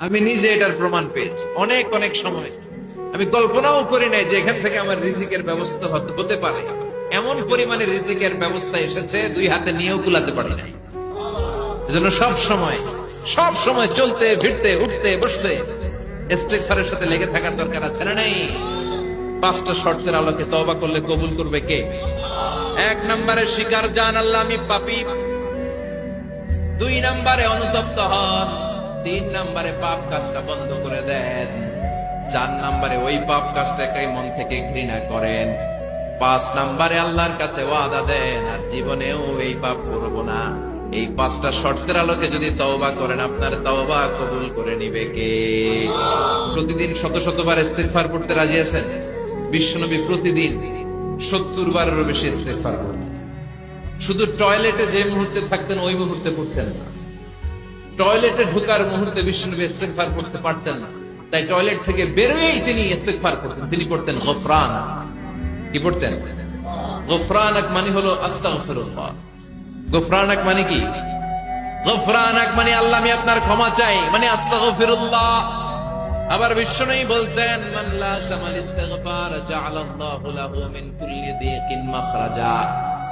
আমি নিজে এটার প্রমাণ পেয়েছি। অনেক অনেক সময় আমি কল্পনাও করি নাই যে এখান থেকে আমার রিজিকের ব্যবস্থা হতে পারে। এমন পরিমাণে রিজিকের ব্যবস্থা এসেছে, দুই হাতে নিয়েও কুলাতে পারি নাই। এজন্য সব সময় চলতে ফিরতে উঠতে বসতে ইস্তিগফারের সাথে লেগে থাকার দরকার আছে না নাই? 5টা শর্তের আলোকে তওবা করলে কবুল করবে কে? 1 নম্বরে স্বীকার জান আল্লাহ আমি পাপী, 2 নম্বরে অনুতপ্ত হন, 3 নম্বরে পাপ কাজটা বন্ধ করে দেন, 4 নম্বরে ওই পাপ কাজটাকে মন থেকে ঘৃণা করেন, 5 নম্বরে আল্লাহর কাছে ওয়াদা দেন আর জীবনেও এই পাপ করব না। এই 5টা শর্তের আলোকে যদি তওবা করেন, আপনার তওবা কবুল করে নিবে কে? প্রতিদিন শত শতবার ইস্তিগফার করতে রাজি আছেন? বিশ্বনবী প্রতিদিন 70 বারেরও বেশি ইস্তিগফার করতেন। শুধু টয়লেটে যে মুহূর্তে থাকতেন ওই মুহূর্তে পড়তেন না। টয়লেটে ঢোকার মুহূর্তে বিশ্বনবী ইস্তিগফার করতে পারতেন না, তাই টয়লেট থেকে বেরোয়েই তিনি ইস্তিগফার করতেন। তিনি পড়তেন গফরান। কি পড়তেন? গফরানাক মানে হলো আস্তাগফিরুল্লাহ। গফরানাক মানে কি? গফরানাক মানে আল্লাহ আমি আপনার ক্ষমা চাই, মানে আস্তাগফিরুল্লাহ। আবার বিশ্বনবী বলতেন মান লাযামাল ইস্তিগফার জাআলাল্লাহু লাহু মিন কুল্লি দিকিন মাখরাজা।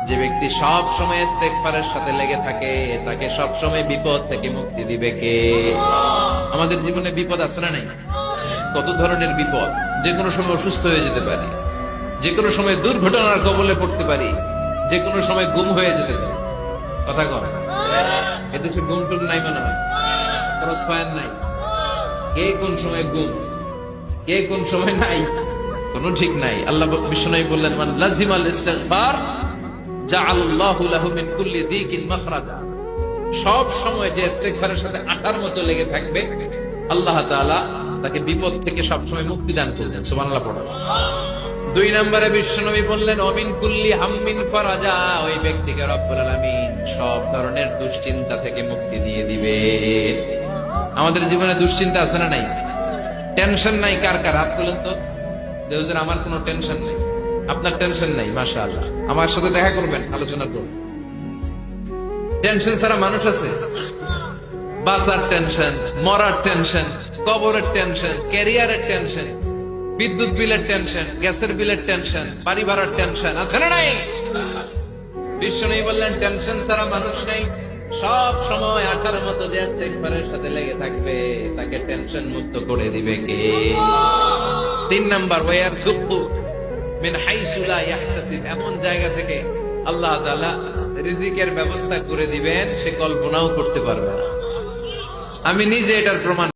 যে ব্যক্তি সব সময় ইস্তিগফারের সাথে লেগে থাকে তাকে সব সময় বিপদ থেকে মুক্তি দিবে কে? আমাদের জীবনে বিপদ আছে না নাই? কত ধরনের বিপদ। যে কোনো সময় অসুস্থ হয়ে যেতে পারি, যে কোনো সময় দুর্ঘটনার কবলে পড়তে পারি, যে কোনো সময় গুম হয়ে যেতে পারি। কথা কর, এদেশে গুম টুম নাই মনে হয়, কোনো সয়ান নাই। কে কোন সময় গুম, কে কোন সময় নাই, কোনো ঠিক নাই। আল্লাহ বিশ্বনবী বললেন মান লাজিমাল ইস্তিগফার জাআলাল্লাহু লাহু মিন কুল্লি দিকিন মাখরাজা। সব সময় যে ইস্তিগফারের সাথে আঠার মতো লেগে থাকবে, আল্লাহ তাআলা তাকে বিপদ থেকে সব সময় মুক্তি দান করবেন। সুবহানাল্লাহ পড়ুন। 2 নম্বরে বিশ্বনবী বললেন অমিন কুল্লি হাম্মিন ফারাজা। ওই ব্যক্তিকে রব্বুল আলামিন সব ধরনের দুশ্চিন্তা থেকে মুক্তি দিয়ে দিবে। আমাদের জীবনে দুশ্চিন্তা আছে না নাই? টেনশন নাই কার কার? হাত তুলেন তো। যে হুজুর আমার কোনো টেনশন নেই। আপনার টেনশন নাই, মাশাআল্লাহ। আমার সাথে দেখা করবেন, আলোচনা করবেন। টেনশন ছাড়া মানুষ আছে? বাসার টেনশন, মরার টেনশন, কবরের টেনশন, ক্যারিয়ারের টেনশন, বিদ্যুৎ বিলের টেনশন, গ্যাসের বিলের টেনশন, বাড়ি ভাড়ার টেনশন আছে না নাই? বিশ্বনবী বললেন টেনশন ছাড়া মানুষ নেই। সব সময় আঠার মতো যে ইস্তিগফারের সাথে লেগে থাকবে তাকে টেনশন মুক্ত করে দিবে কে? 3 নাম্বার ওয়ায়ারযুকহু মিন হাইসু লা ইয়াহতাসিব। এমন জায়গা থেকে আল্লাহ তাআলা রিজিকের ব্যবস্থা করে দিবেন সে কল্পনাও করতে পারবে না। আমি নিজে এটার প্রমাণ